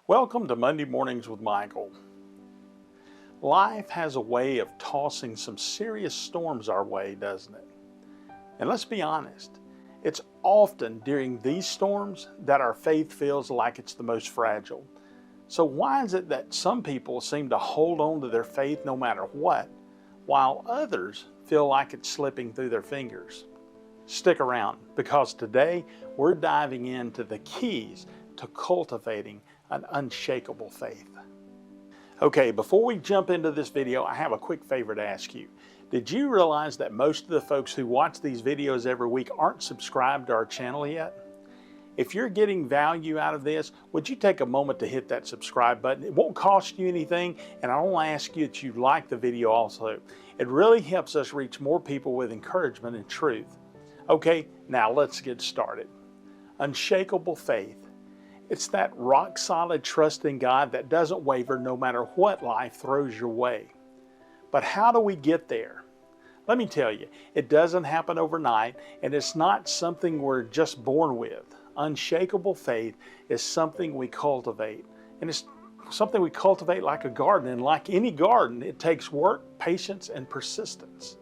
Welcome to Monday Mornings with Michael. Life has a way of tossing some serious storms our way, doesn't it? And let's be honest, it's often during these storms that our faith feels like it's the most fragile. So why is it that some people seem to hold on to their faith no matter what, while others feel like it's slipping through their fingers? Stick around, because today we're diving into the keys to cultivating an unshakable faith. Okay, before we jump into this video, I have a quick favor to ask you. Did you realize that most of the folks who watch these videos every week aren't subscribed to our channel yet? If you're getting value out of this, would you take a moment to hit that subscribe button? It won't cost you anything, and I want to ask you that you like the video also. It really helps us reach more people with encouragement and truth. Okay, now let's get started. Unshakable faith. It's that rock-solid trust in God that doesn't waver no matter what life throws your way. But how do we get there? Let me tell you, it doesn't happen overnight, and it's not something we're just born with. Unshakable faith is something we cultivate, and it's something we cultivate like a garden, and like any garden, it takes work, patience, and persistence.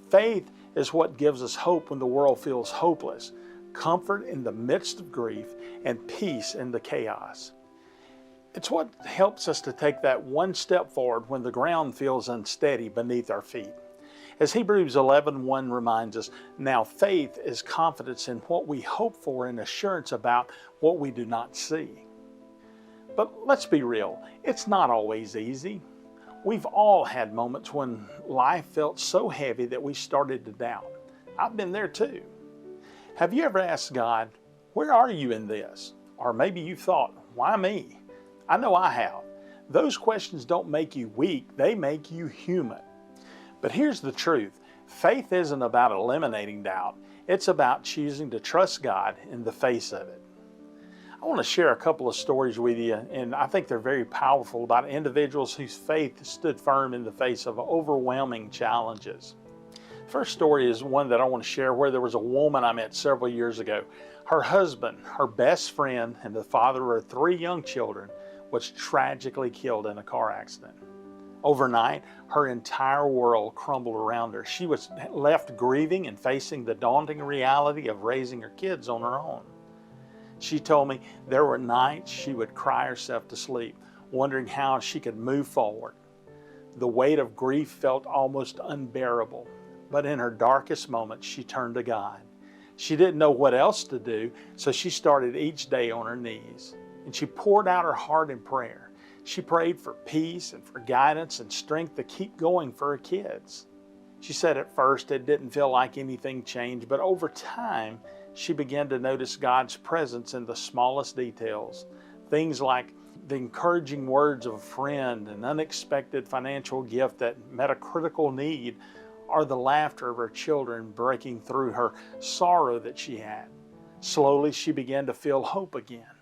Faith is what gives us hope when the world feels hopeless, comfort in the midst of grief, and peace in the chaos. It's what helps us to take that one step forward when the ground feels unsteady beneath our feet. As Hebrews 11:1 reminds us, now faith is confidence in what we hope for and assurance about what we do not see. But let's be real, it's not always easy. We've all had moments when life felt so heavy that we started to doubt. I've been there too. Have you ever asked God, where are you in this? Or maybe you thought, why me? I know I have. Those questions don't make you weak, they make you human. But here's the truth. Faith isn't about eliminating doubt. It's about choosing to trust God in the face of it. I want to share a couple of stories with you, and I think they're very powerful, about individuals whose faith stood firm in the face of overwhelming challenges. First story is one that I want to share, where there was a woman I met several years ago. Her husband, her best friend, and the father of 3 young children was tragically killed in a car accident. Overnight, her entire world crumbled around her. She was left grieving and facing the daunting reality of raising her kids on her own. She told me there were nights she would cry herself to sleep, wondering how she could move forward. The weight of grief felt almost unbearable. But in her darkest moments, she turned to God. She didn't know what else to do, so she started each day on her knees. And she poured out her heart in prayer. She prayed for peace and for guidance and strength to keep going for her kids. She said at first it didn't feel like anything changed, but over time, she began to notice God's presence in the smallest details. Things like the encouraging words of a friend, an unexpected financial gift that met a critical need, or the laughter of her children breaking through her sorrow that she had. Slowly, she began to feel hope again.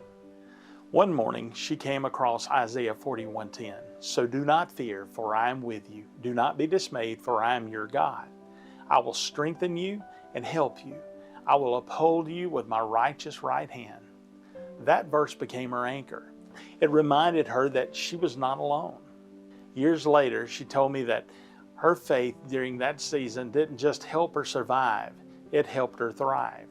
One morning, she came across Isaiah 41:10. So do not fear, for I am with you. Do not be dismayed, for I am your God. I will strengthen you and help you. I will uphold you with my righteous right hand. That verse became her anchor. It reminded her that she was not alone. Years later, she told me that her faith during that season didn't just help her survive, it helped her thrive.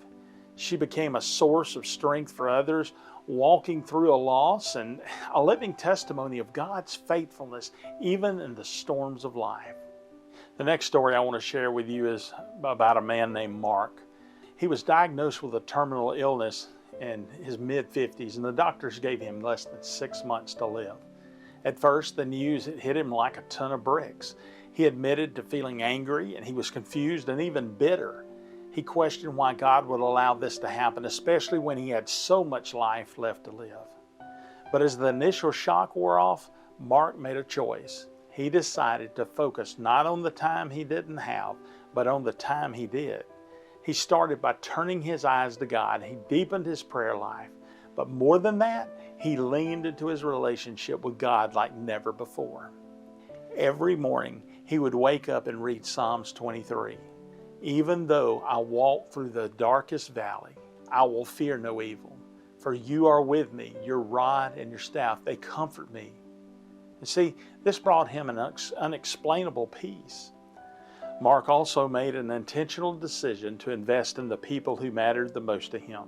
She became a source of strength for others, walking through a loss and a living testimony of God's faithfulness, even in the storms of life. The next story I want to share with you is about a man named Mark. He was diagnosed with a terminal illness in his mid-50s, and the doctors gave him less than 6 months to live. At first, the news hit him like a ton of bricks. He admitted to feeling angry, and he was confused and even bitter. He questioned why God would allow this to happen, especially when he had so much life left to live. But as the initial shock wore off, Mark made a choice. He decided to focus not on the time he didn't have, but on the time he did. He started by turning his eyes to God. He deepened his prayer life. But more than that, he leaned into his relationship with God like never before. Every morning, he would wake up and read Psalms 23. Even though I walk through the darkest valley, I will fear no evil, For you are with me, your rod and your staff, they comfort me. And see, this brought him an unexplainable peace. Mark also made an intentional decision to invest in the people who mattered the most to him: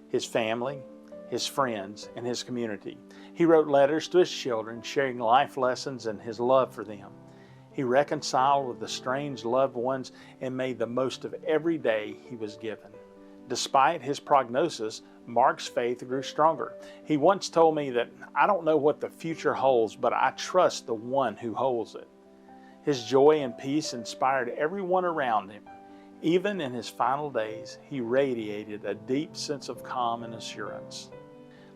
his family, his friends, and his community. He wrote letters to his children, sharing life lessons and his love for them. He reconciled with estranged loved ones and made the most of every day he was given. Despite his prognosis, Mark's faith grew stronger. He once told me that, "I don't know what the future holds, but I trust the one who holds it." His joy and peace inspired everyone around him. Even in his final days, he radiated a deep sense of calm and assurance.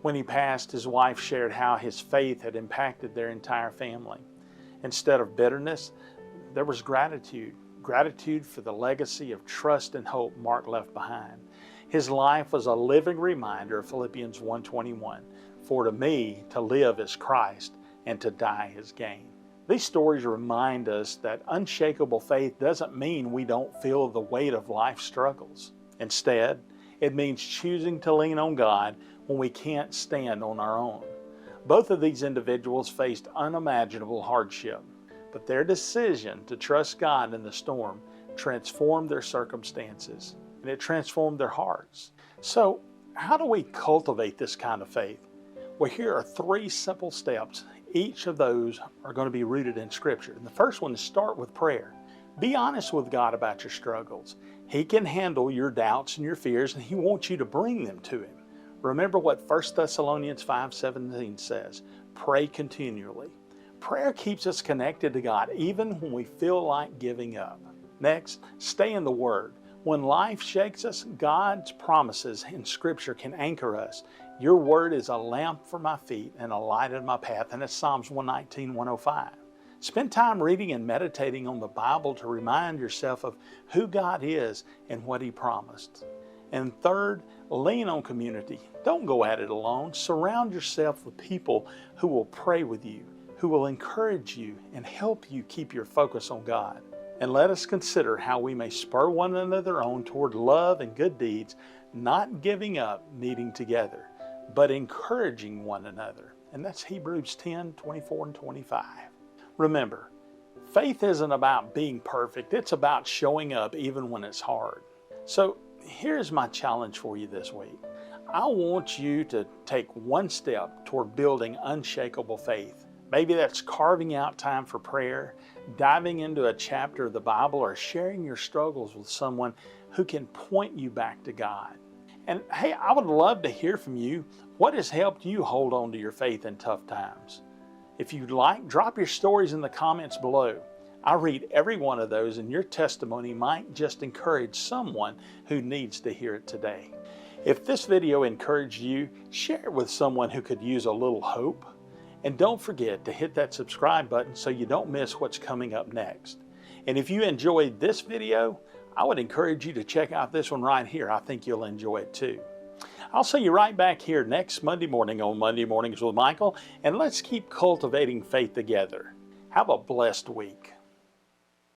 When he passed, his wife shared how his faith had impacted their entire family. Instead of bitterness, there was gratitude. Gratitude for the legacy of trust and hope Mark left behind. His life was a living reminder of Philippians 1:21, "For to me, to live is Christ, and to die is gain." These stories remind us that unshakable faith doesn't mean we don't feel the weight of life's struggles. Instead, it means choosing to lean on God when we can't stand on our own. Both of these individuals faced unimaginable hardship, but their decision to trust God in the storm transformed their circumstances, and it transformed their hearts. So, how do we cultivate this kind of faith? Well, here are 3 simple steps. Each of those are going to be rooted in Scripture. And the first one is start with prayer. Be honest with God about your struggles. He can handle your doubts and your fears, and He wants you to bring them to Him. Remember what 1 Thessalonians 5:17 says, "Pray continually." Prayer keeps us connected to God even when we feel like giving up. Next, stay in the Word. When life shakes us, God's promises in Scripture can anchor us. Your Word is a lamp for my feet and a light in my path, and it's Psalms 119:105. Spend time reading and meditating on the Bible to remind yourself of who God is and what He promised. And third, lean on community. Don't go at it alone. Surround yourself with people who will pray with you, who will encourage you and help you keep your focus on God. And let us consider how we may spur one another on toward love and good deeds, not giving up meeting together, but encouraging one another. And that's Hebrews 10:24 and 25. Remember, faith isn't about being perfect. It's about showing up even when it's hard. So here's my challenge for you this week. I want you to take one step toward building unshakable faith. Maybe that's carving out time for prayer, diving into a chapter of the Bible, or sharing your struggles with someone who can point you back to God. And hey, I would love to hear from you. What has helped you hold on to your faith in tough times? If you'd like, drop your stories in the comments below. I read every one of those, and your testimony might just encourage someone who needs to hear it today. If this video encouraged you, share it with someone who could use a little hope. And don't forget to hit that subscribe button so you don't miss what's coming up next. And if you enjoyed this video, I would encourage you to check out this one right here. I think you'll enjoy it too. I'll see you right back here next Monday morning on Monday Mornings with Michael, and let's keep cultivating faith together. Have a blessed week.